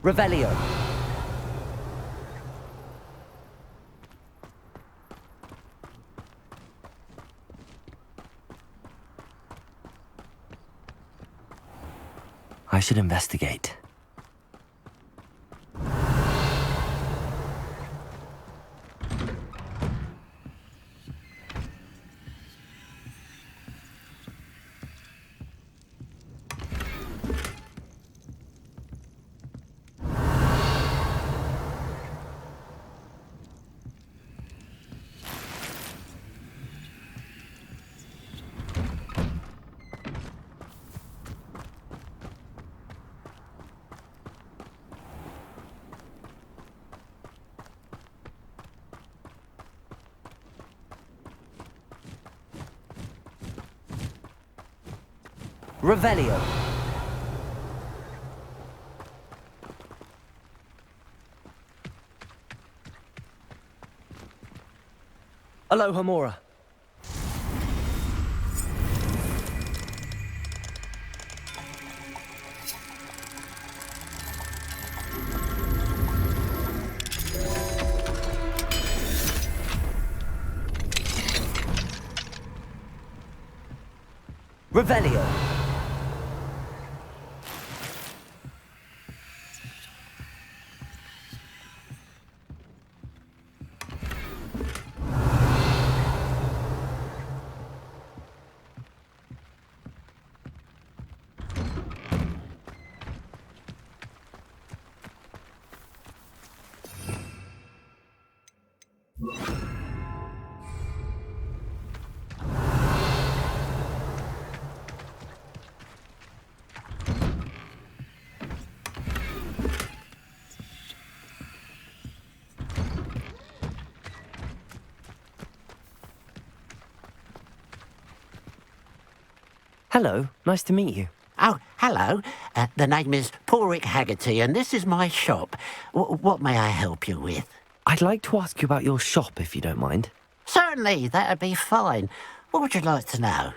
Revelio. I should investigate. Revelio. Aloha Mora. Revelio. Hello, nice to meet you. Oh, hello. The name is Porrick Haggerty, and this is my shop. What may I help you with? I'd like to ask you about your shop, if you don't mind. Certainly, that'd be fine. What would you like to know?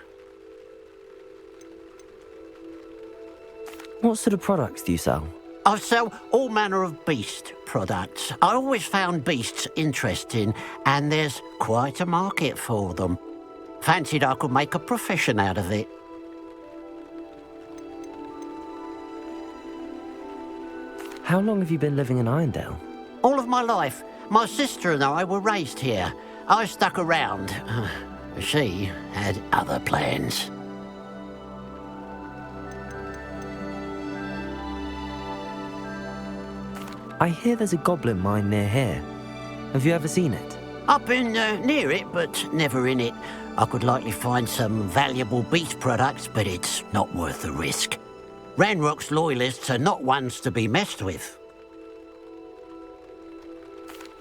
What sort of products do you sell? I sell all manner of beast products. I always found beasts interesting, and there's quite a market for them. Fancied I could make a profession out of it. How long have you been living in Irondale? All of my life. My sister and I were raised here. I stuck around. She had other plans. I hear there's a goblin mine near here. Have you ever seen it? I've been near it, but never in it. I could likely find some valuable beast products, but it's not worth the risk. Ranrok's loyalists are not ones to be messed with.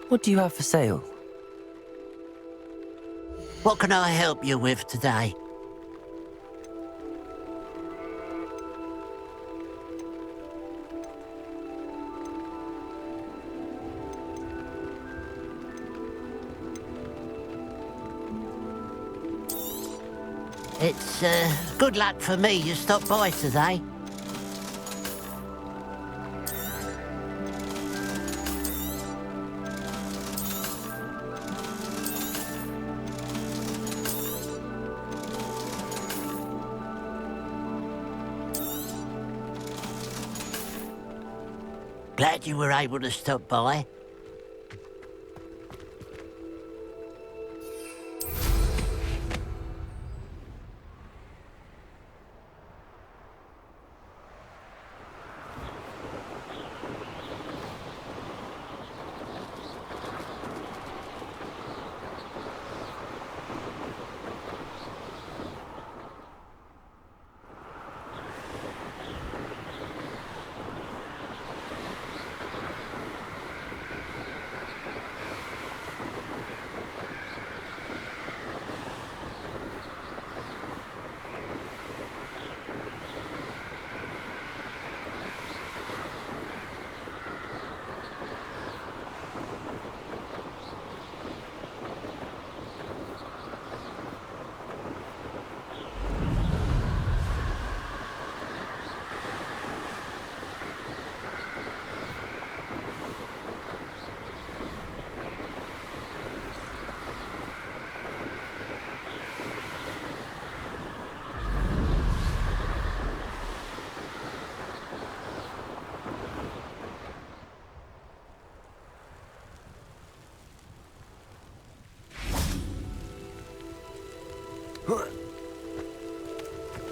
What do you have for sale? What can I help you with today? It's good luck for me you stopped by today. Glad you were able to stop by.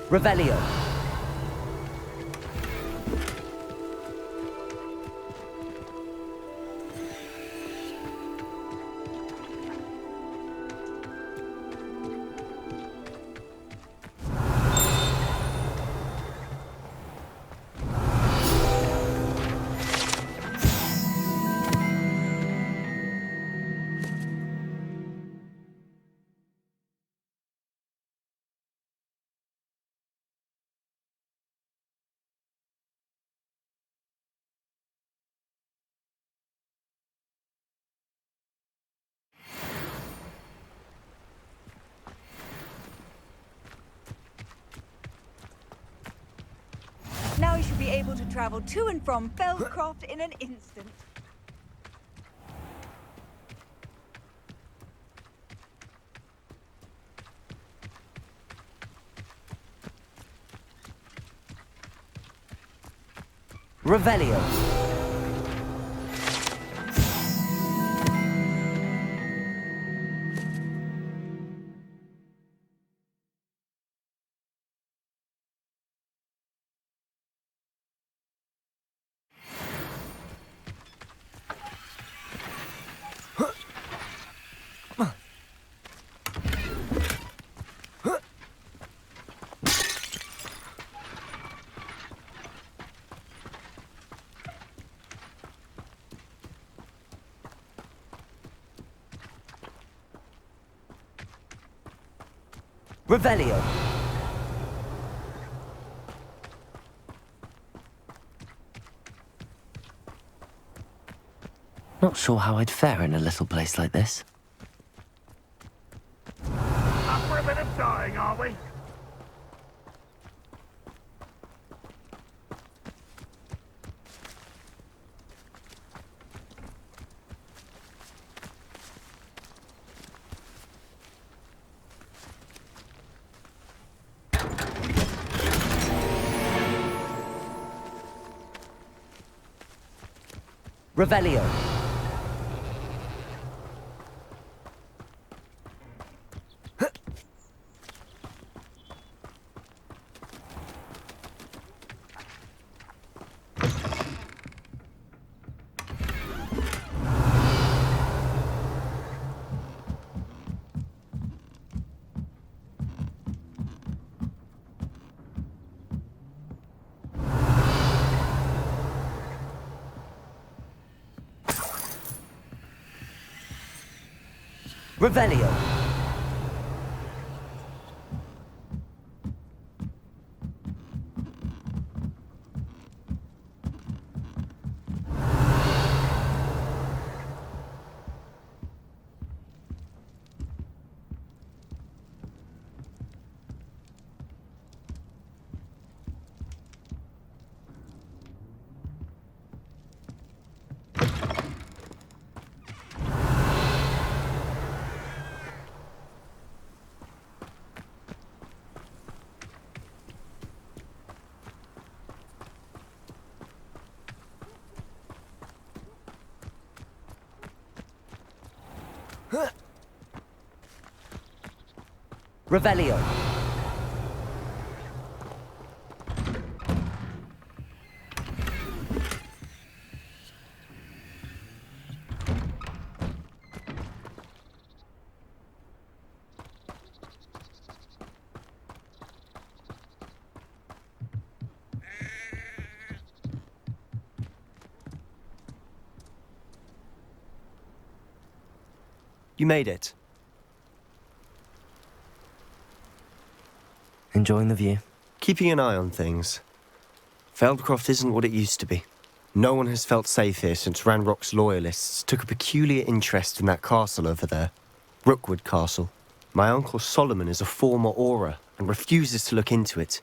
Revelio. Now you should be able to travel to and from Feldcroft in an instant. Revelio. Revelio. Not sure how I'd fare in a little place like this. Up for a bit of dying, are we? Revelio. Revelio. Revelio. You made it. Enjoying the view? Keeping an eye on things. Feldcroft isn't what it used to be. No one has felt safe here since Ranrok's loyalists took a peculiar interest in that castle over there. Rookwood Castle. My uncle Solomon is a former Auror and refuses to look into it,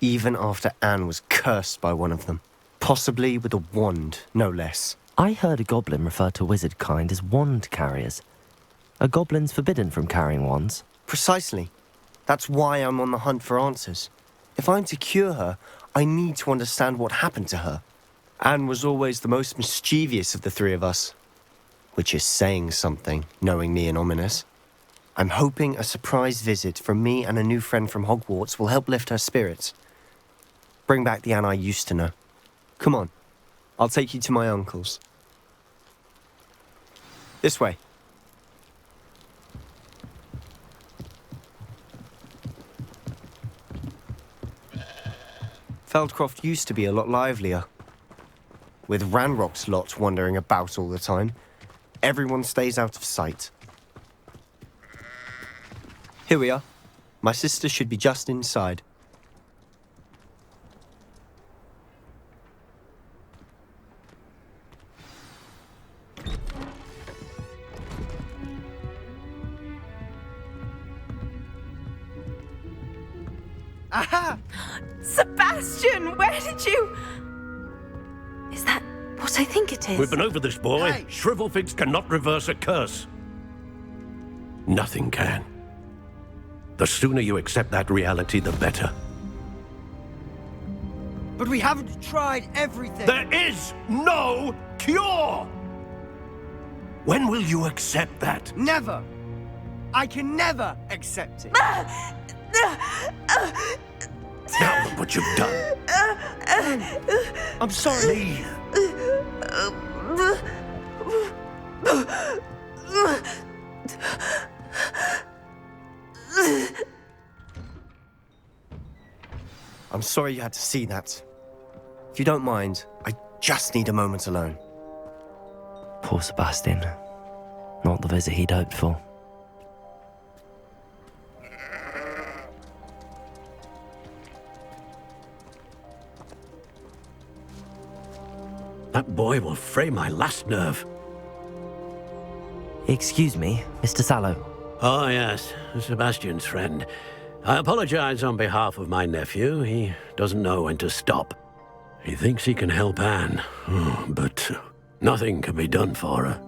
even after Anne was cursed by one of them. Possibly with a wand, no less. I heard a goblin refer to wizard kind as wand carriers. Are goblins forbidden from carrying wands? Precisely. That's why I'm on the hunt for answers. If I'm to cure her, I need to understand what happened to her. Anne was always the most mischievous of the three of us. Which is saying something, knowing me and Ominous. I'm hoping a surprise visit from me and a new friend from Hogwarts will help lift her spirits. Bring back the Anne I used to know. Come on, I'll take you to my uncle's. This way. Feldcroft used to be a lot livelier. With Ranrock's lot wandering about all the time, everyone stays out of sight. Here we are. My sister should be just inside. Aha! Sebastian, where did you... Is that what I think it is? We've been over this, boy. Hey. Shrivelfigs cannot reverse a curse. Nothing can. The sooner you accept that reality, the better. But we haven't tried everything. There is no cure! When will you accept that? Never. I can never accept it. Now look what you've done. I'm sorry. Leave. I'm sorry you had to see that. If you don't mind, I just need a moment alone. Poor Sebastian. Not the visit he'd hoped for. That boy will fray my last nerve. Excuse me, Mr. Sallow. Oh, yes, Sebastian's friend. I apologize on behalf of my nephew. He doesn't know when to stop. He thinks he can help Anne, but nothing can be done for her.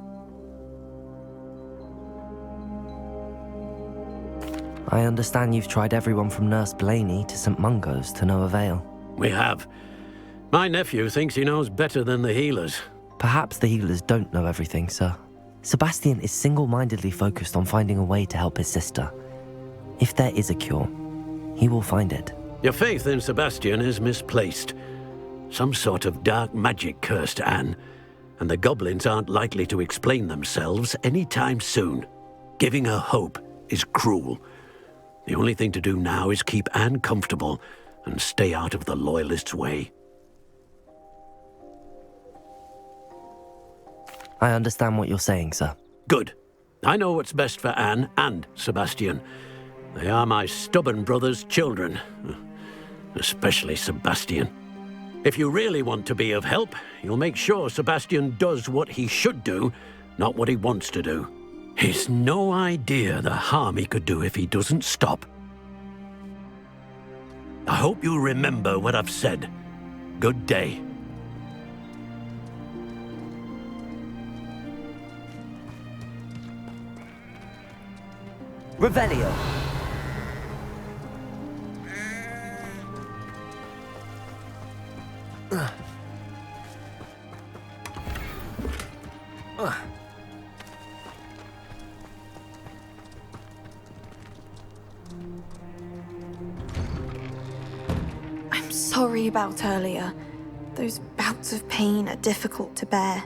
I understand you've tried everyone from Nurse Blaney to St. Mungo's to no avail. We have. My nephew thinks he knows better than the healers. Perhaps the healers don't know everything, sir. Sebastian is single-mindedly focused on finding a way to help his sister. If there is a cure, he will find it. Your faith in Sebastian is misplaced. Some sort of dark magic cursed Anne, and the goblins aren't likely to explain themselves anytime soon. Giving her hope is cruel. The only thing to do now is keep Anne comfortable and stay out of the Loyalists' way. I understand what you're saying, sir. Good. I know what's best for Anne and Sebastian. They are my stubborn brother's children. Especially Sebastian. If you really want to be of help, you'll make sure Sebastian does what he should do, not what he wants to do. He's no idea the harm he could do if he doesn't stop. I hope you remember what I've said. Good day. Revelio. I'm sorry about earlier. Those bouts of pain are difficult to bear.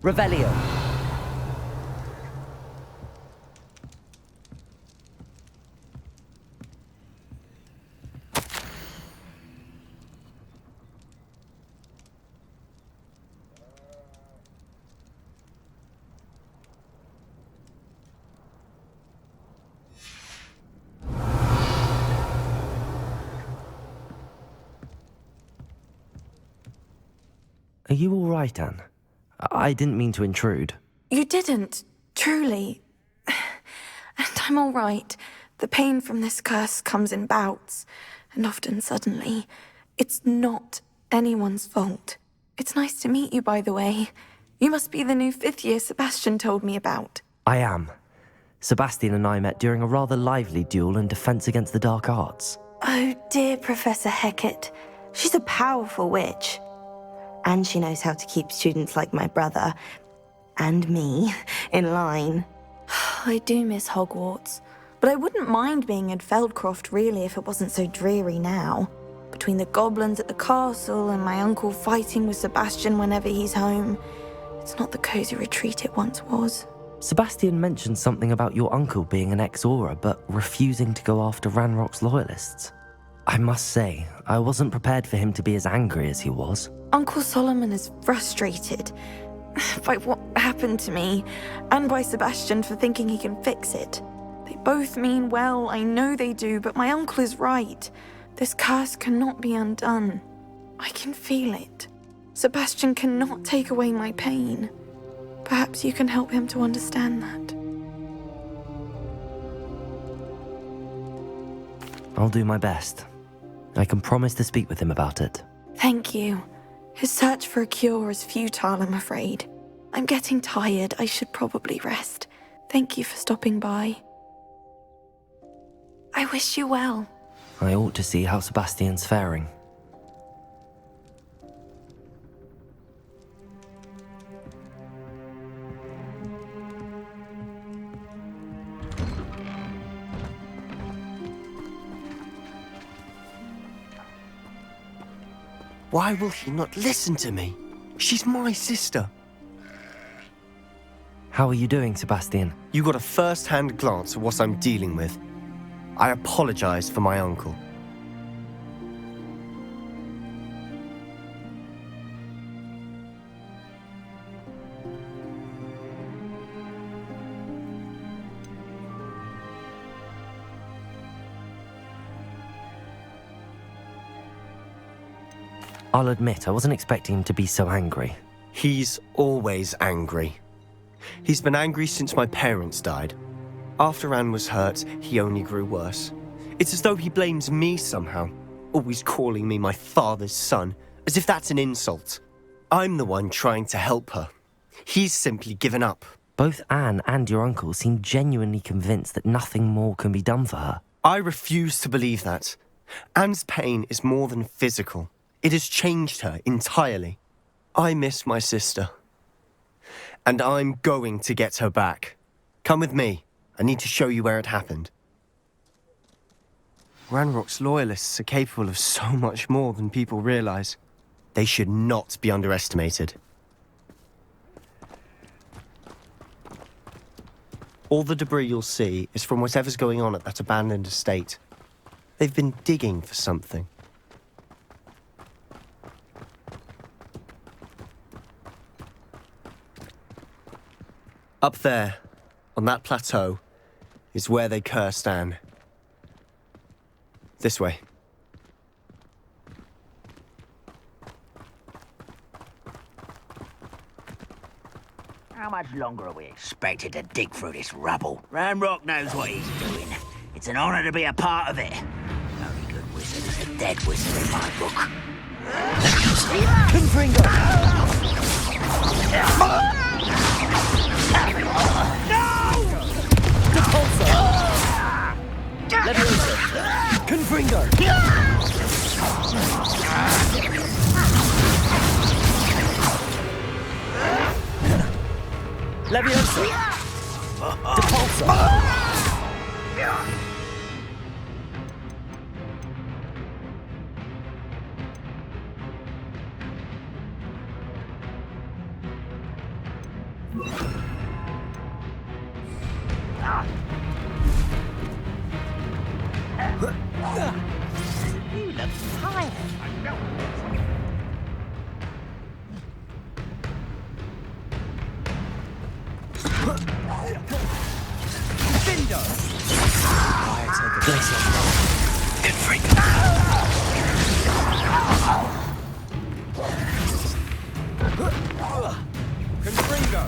Revelio. Are you all right, Anne? I didn't mean to intrude. You didn't, truly. And I'm all right. The pain from this curse comes in bouts, and often suddenly. It's not anyone's fault. It's nice to meet you, by the way. You must be the new 5th year Sebastian told me about. I am. Sebastian and I met during a rather lively duel in defense against the dark arts. Oh dear, Professor Hecat. She's a powerful witch. And she knows how to keep students like my brother, and me, in line. I do miss Hogwarts, but I wouldn't mind being in Feldcroft really if it wasn't so dreary now. Between the goblins at the castle and my uncle fighting with Sebastian whenever he's home, it's not the cozy retreat it once was. Sebastian mentioned something about your uncle being an ex-Auror, but refusing to go after Ranrock's loyalists. I must say, I wasn't prepared for him to be as angry as he was. Uncle Solomon is frustrated by what happened to me, and by Sebastian for thinking he can fix it. They both mean well, I know they do, but my uncle is right. This curse cannot be undone. I can feel it. Sebastian cannot take away my pain. Perhaps you can help him to understand that. I'll do my best. I can promise to speak with him about it. Thank you. His search for a cure is futile, I'm afraid. I'm getting tired. I should probably rest. Thank you for stopping by. I wish you well. I ought to see how Sebastian's faring. Why will he not listen to me? She's my sister. How are you doing, Sebastian? You got a first-hand glance at what I'm dealing with. I apologize for my uncle. I'll admit, I wasn't expecting him to be so angry. He's always angry. He's been angry since my parents died. After Anne was hurt, he only grew worse. It's as though he blames me somehow, always calling me my father's son, as if that's an insult. I'm the one trying to help her. He's simply given up. Both Anne and your uncle seem genuinely convinced that nothing more can be done for her. I refuse to believe that. Anne's pain is more than physical. It has changed her entirely. I miss my sister. And I'm going to get her back. Come with me. I need to show you where it happened. Ranrock's loyalists are capable of so much more than people realize. They should not be underestimated. All the debris you'll see is from whatever's going on at that abandoned estate. They've been digging for something. Up there, on that plateau, is where they cursed Anne. This way. How much longer are we expected to dig through this rubble? Ranrok knows what he's doing. It's an honor to be a part of it. The only good wizard is a dead wizard in my book. Confringo! Leviosa! Confringo! Leviosa! Depulso! You look tired. I know. Confringo!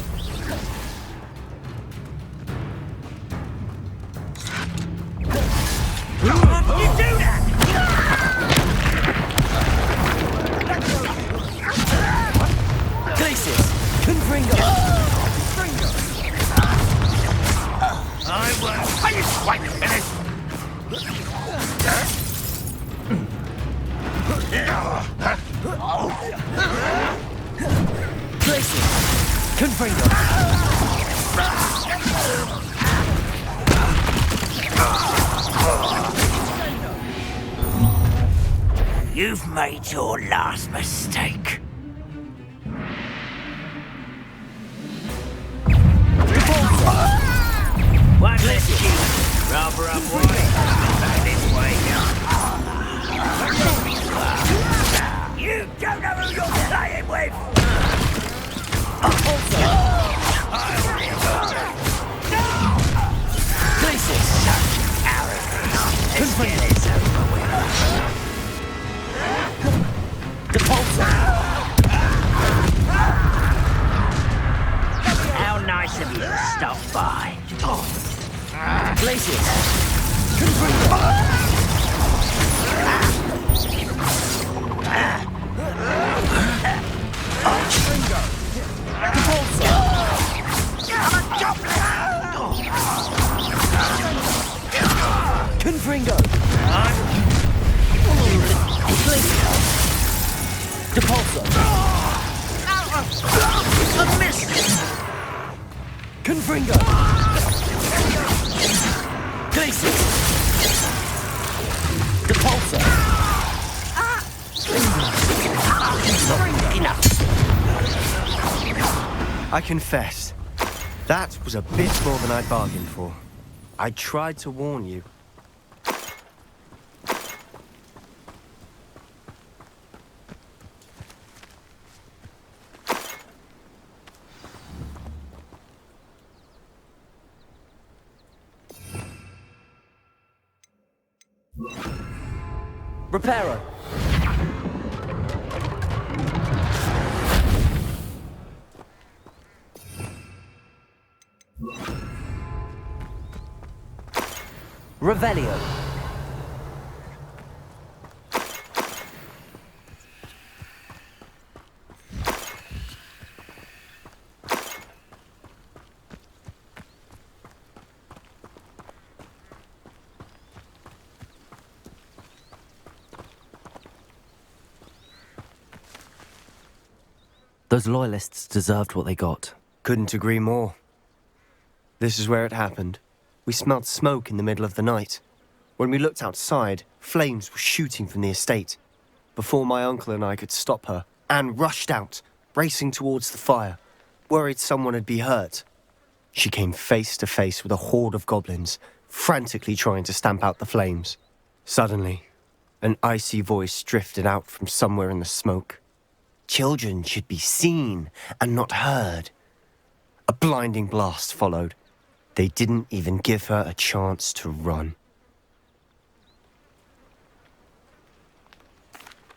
You do that! Glacius! Confringo! I won't. Are you quite finished? You've made your last mistake. One less you. Rubber up wide. Back this way. You don't know who you're playing with. How nice of you to stop by. A miss! I confess, that was a bit more than I bargained for. I tried to warn you. Reparo. Revelio. Those loyalists deserved what they got. Couldn't agree more. This is where it happened. We smelled smoke in the middle of the night. When we looked outside, flames were shooting from the estate. Before my uncle and I could stop her, Anne rushed out, racing towards the fire, worried someone had been hurt. She came face to face with a horde of goblins, frantically trying to stamp out the flames. Suddenly, an icy voice drifted out from somewhere in the smoke. Children should be seen and not heard. A blinding blast followed. They didn't even give her a chance to run.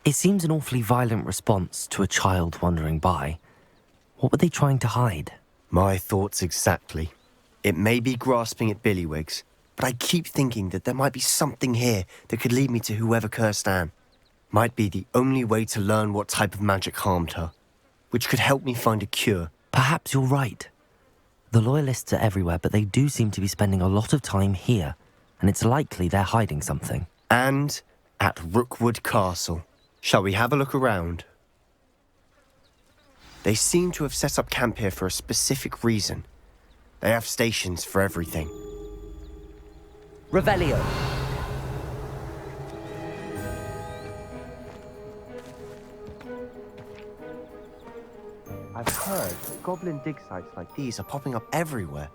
It seems an awfully violent response to a child wandering by. What were they trying to hide? My thoughts exactly. It may be grasping at Billywigs, but I keep thinking that there might be something here that could lead me to whoever cursed Anne. Might be the only way to learn what type of magic harmed her, which could help me find a cure. Perhaps you're right. The Loyalists are everywhere, but they do seem to be spending a lot of time here, and it's likely they're hiding something. And at Rookwood Castle. Shall we have a look around? They seem to have set up camp here for a specific reason. They have stations for everything. Revelio. I've heard goblin dig sites like these are popping up everywhere.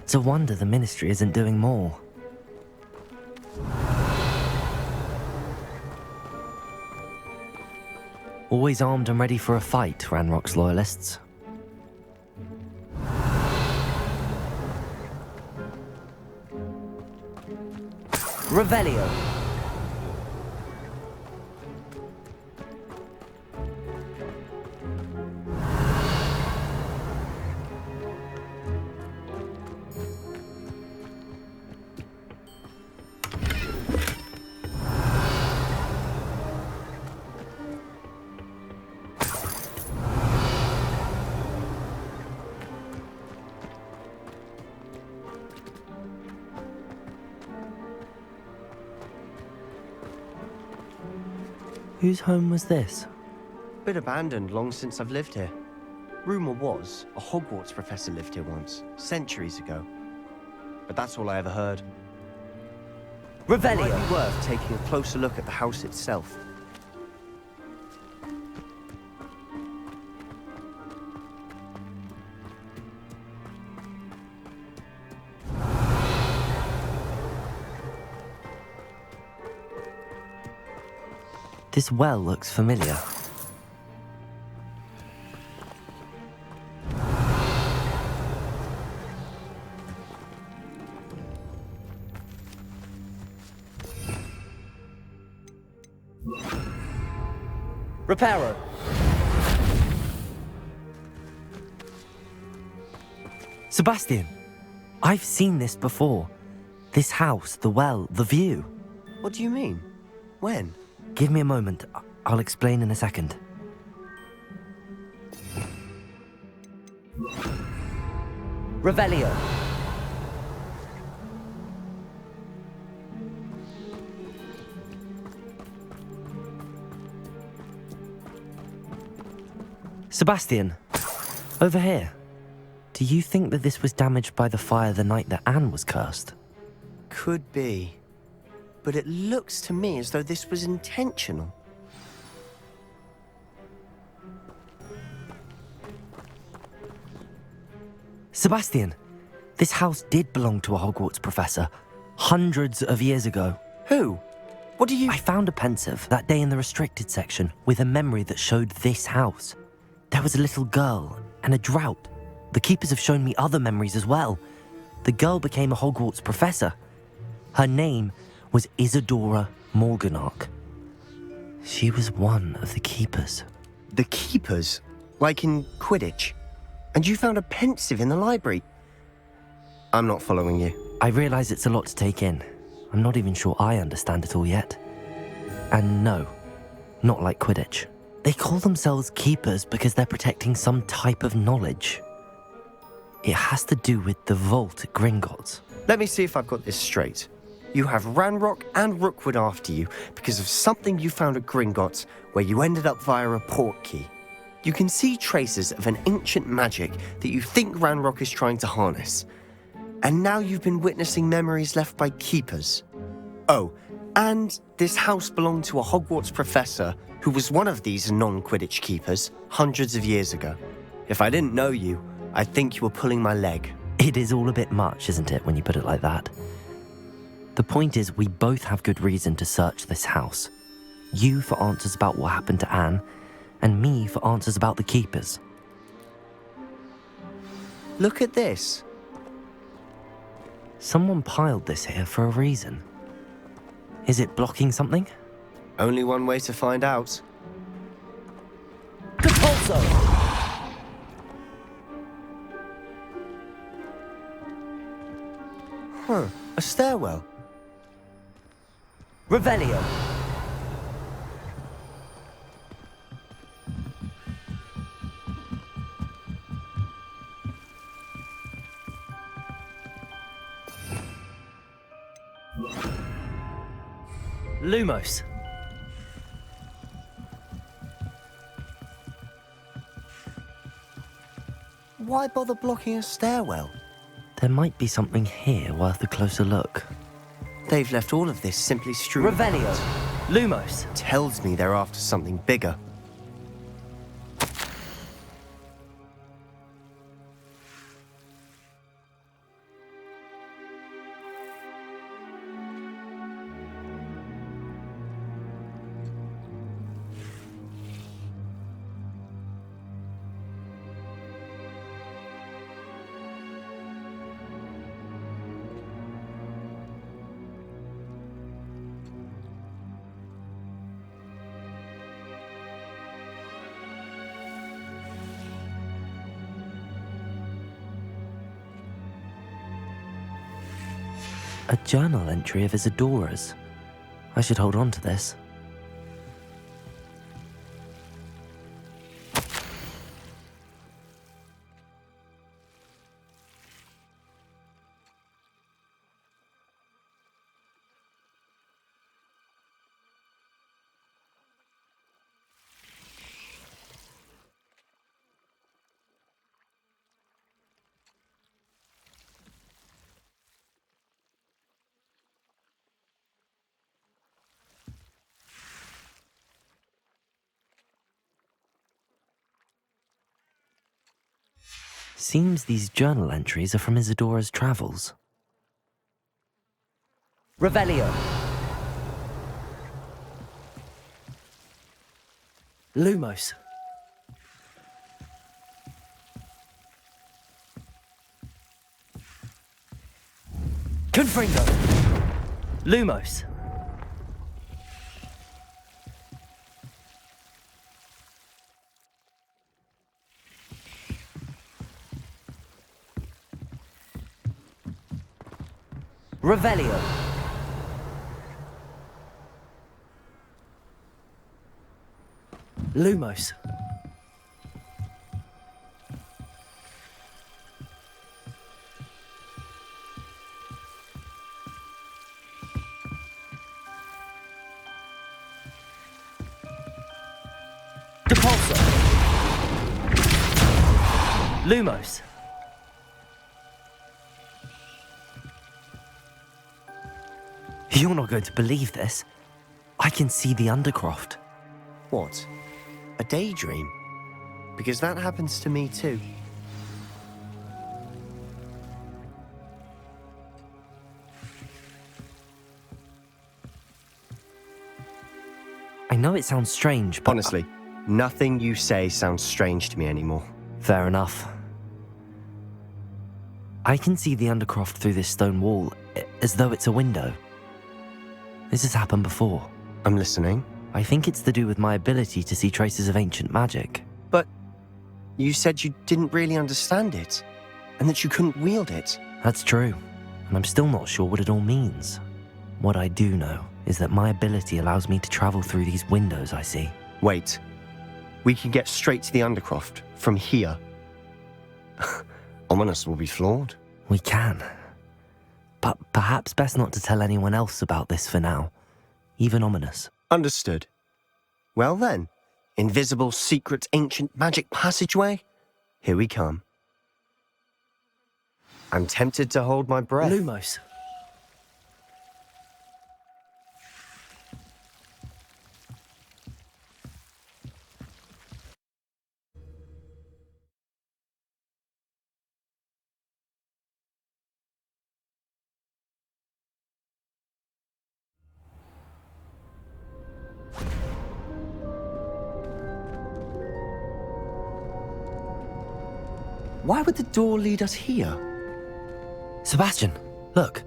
It's a wonder the Ministry isn't doing more. Always armed and ready for a fight, Ranrok's Loyalists. Revelio. Whose home was this? Been abandoned long since I've lived here. Rumour was a Hogwarts professor lived here once, centuries ago. But that's all I ever heard. It might be worth taking a closer look at the house itself. This well looks familiar. Reparo. Sebastian, I've seen this before. This house, the well, the view. What do you mean? When? Give me a moment. I'll explain in a second. Revelio. Sebastian, over here. Do you think that this was damaged by the fire the night that Anne was cursed? Could be. But it looks to me as though this was intentional. Sebastian, this house did belong to a Hogwarts professor, hundreds of years ago. Who? What do you... I found a pensive that day in the restricted section with a memory that showed this house. There was a little girl and a drought. The keepers have shown me other memories as well. The girl became a Hogwarts professor. Her name was Isadora Morganach. She was one of the keepers. The keepers? Like in Quidditch? And you found a pensive in the library? I'm not following you. I realize it's a lot to take in. I'm not even sure I understand it all yet. And no, not like Quidditch. They call themselves keepers because they're protecting some type of knowledge. It has to do with the vault at Gringotts. Let me see if I've got this straight. You have Ranrok and Rookwood after you because of something you found at Gringotts where you ended up via a portkey. You can see traces of an ancient magic that you think Ranrok is trying to harness. And now you've been witnessing memories left by keepers. Oh, and this house belonged to a Hogwarts professor who was one of these non-Quidditch keepers hundreds of years ago. If I didn't know you, I'd think you were pulling my leg. It is all a bit much, isn't it, when you put it like that? The point is, we both have good reason to search this house. You for answers about what happened to Anne, and me for answers about the keepers. Look at this. Someone piled this here for a reason. Is it blocking something? Only one way to find out. Capulso. Huh, a stairwell. Revelio. Lumos. Why bother blocking a stairwell? There might be something here worth a closer look. They've left all of this simply strewn. Revelio. Lumos. Tells me they're after something bigger. A journal entry of Isadora's. I should hold on to this. seems these journal entries are from Isadora's travels. Revelio. Lumos. Confringo. Lumos. Revelio. Lumos. Depulso. Lumos. You're not going to believe this. I can see the Undercroft. What? A daydream? Because that happens to me too. I know it sounds strange, but... Honestly, nothing you say sounds strange to me anymore. Fair enough. I can see the Undercroft through this stone wall, as though it's a window. This has happened before. I'm listening. I think it's to do with my ability to see traces of ancient magic. But you said you didn't really understand it, and that you couldn't wield it. That's true, and I'm still not sure what it all means. What I do know is that my ability allows me to travel through these windows I see. Wait. We can get straight to the Undercroft from here. Ominous will be floored. We can. But perhaps best not to tell anyone else about this for now. Even Ominous. Understood. Well then, invisible, secret, ancient magic passageway? Here we come. I'm tempted to hold my breath. Lumos. Why would the door lead us here? Sebastian, look.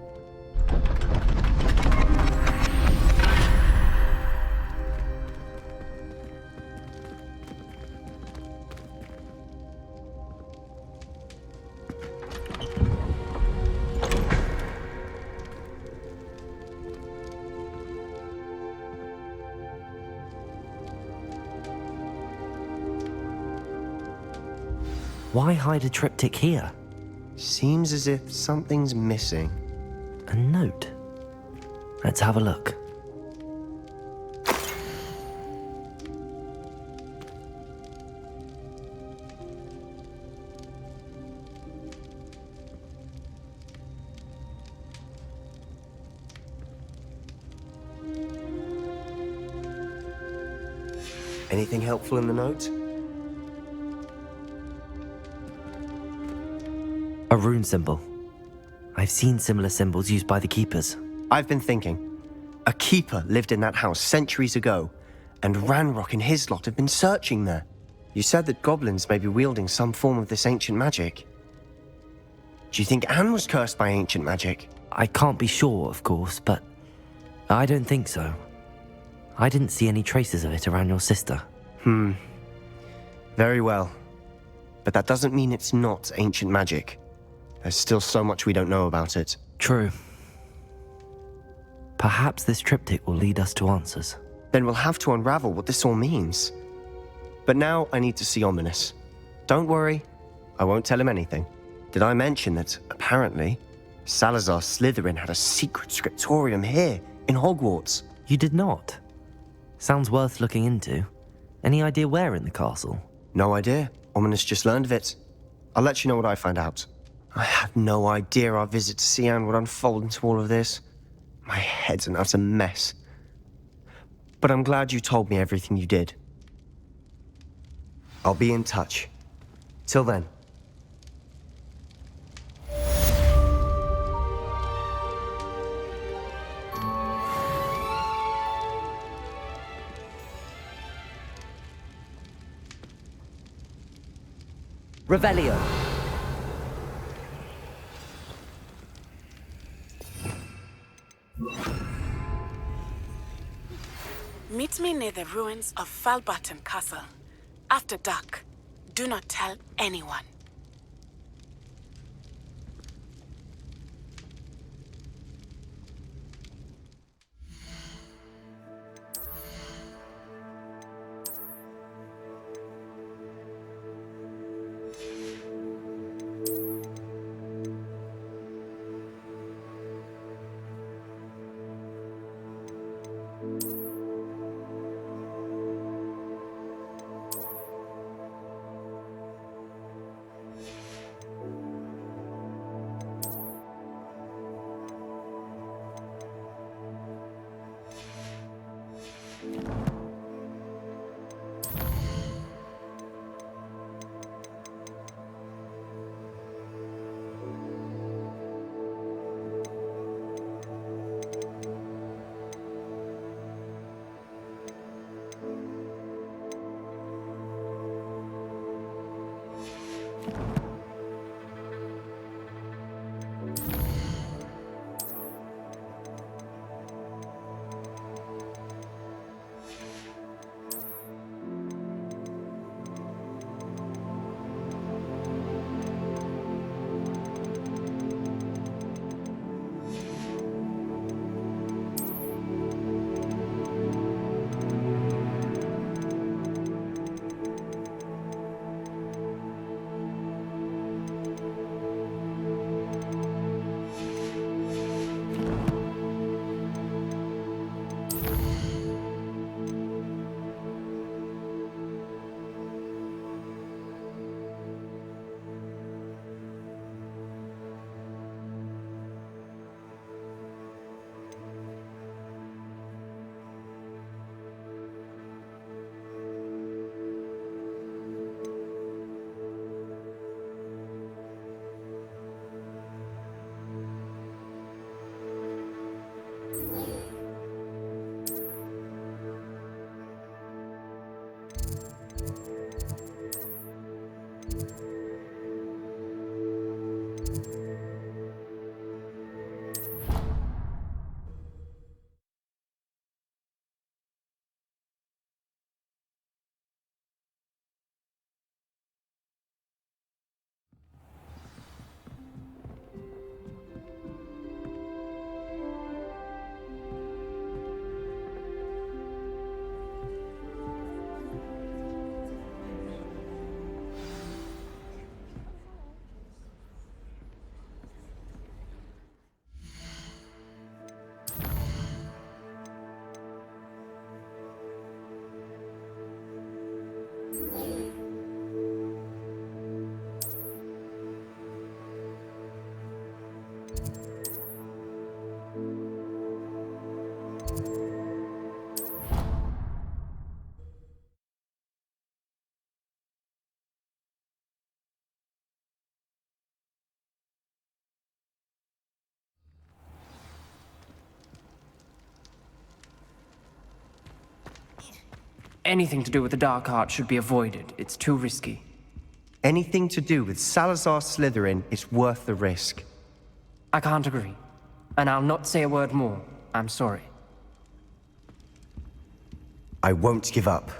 Why hide a triptych here? Seems as if something's missing. A note. Let's have a look. Anything helpful in the note? A rune symbol. I've seen similar symbols used by the keepers. I've been thinking. A keeper lived in that house centuries ago, and Ranrok and his lot have been searching there. You said that goblins may be wielding some form of this ancient magic. Do you think Anne was cursed by ancient magic? I can't be sure, of course, but I don't think so. I didn't see any traces of it around your sister. Very well. But that doesn't mean it's not ancient magic. There's still so much we don't know about it. True. Perhaps this triptych will lead us to answers. Then we'll have to unravel what this all means. But now I need to see Ominous. Don't worry, I won't tell him anything. Did I mention that, apparently, Salazar Slytherin had a secret scriptorium here, in Hogwarts? You did not? Sounds worth looking into. Any idea where in the castle? No idea. Ominous just learned of it. I'll let you know what I find out. I had no idea our visit to Sian would unfold into all of this. My head's an utter mess. But I'm glad you told me everything you did. I'll be in touch. Till then. Revelio. Meet me near the ruins of Falbaton Castle. After dark. Do not tell anyone. Anything to do with the dark art should be avoided. It's too risky. Anything to do with Salazar Slytherin is worth the risk. I can't agree. And I'll not say a word more. I'm sorry. I won't give up.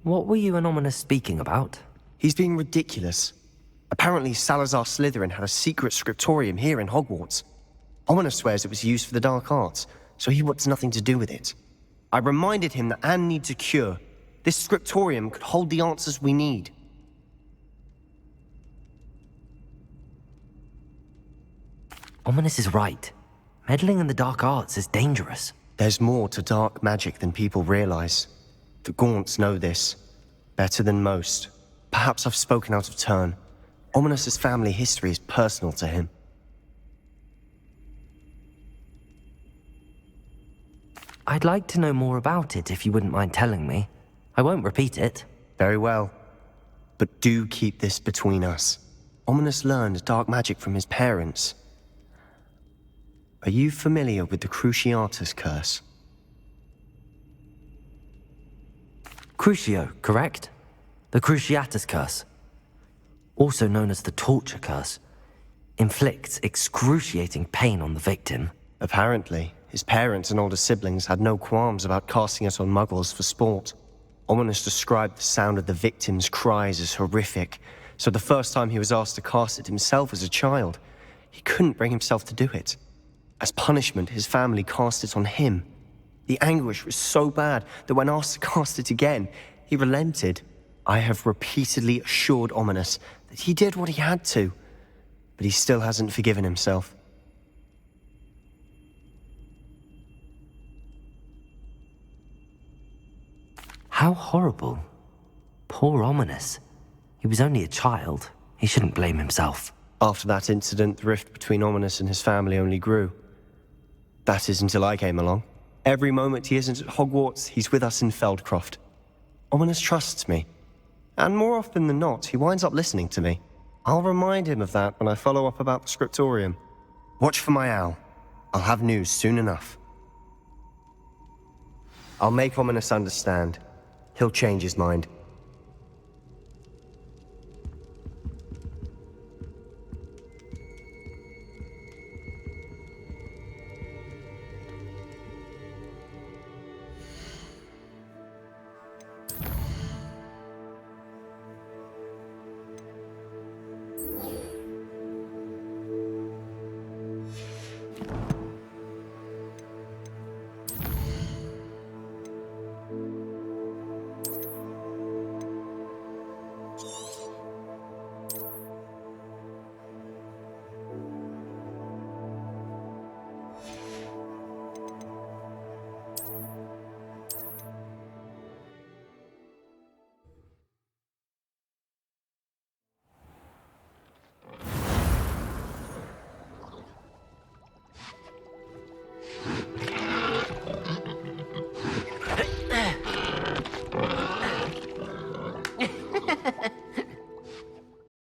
What were you and Ominous speaking about? He's being ridiculous. Apparently Salazar Slytherin had a secret scriptorium here in Hogwarts. Ominous swears it was used for the dark arts, so he wants nothing to do with it. I reminded him that Anne needs a cure. This scriptorium could hold the answers we need. Ominous is right. Meddling in the dark arts is dangerous. There's more to dark magic than people realize. The Gaunts know this. Better than most. Perhaps I've spoken out of turn. Ominous's family history is personal to him. I'd like to know more about it if you wouldn't mind telling me. I won't repeat it. Very well. But do keep this between us. Ominous learned dark magic from his parents. Are you familiar with the Cruciatus curse? Crucio, correct? The Cruciatus Curse, also known as the Torture Curse, inflicts excruciating pain on the victim. Apparently, his parents and older siblings had no qualms about casting it on muggles for sport. Ominous described the sound of the victim's cries as horrific, so the first time he was asked to cast it himself as a child, he couldn't bring himself to do it. As punishment, his family cast it on him. The anguish was so bad that when asked to cast it again, he relented. I have repeatedly assured Ominous that he did what he had to, but he still hasn't forgiven himself. How horrible. Poor Ominous. He was only a child. He shouldn't blame himself. After that incident, the rift between Ominous and his family only grew. That is until I came along. Every moment he isn't at Hogwarts, he's with us in Feldcroft. Ominous trusts me. And more often than not, he winds up listening to me. I'll remind him of that when I follow up about the scriptorium. Watch for my owl. I'll have news soon enough. I'll make Ominous understand. He'll change his mind.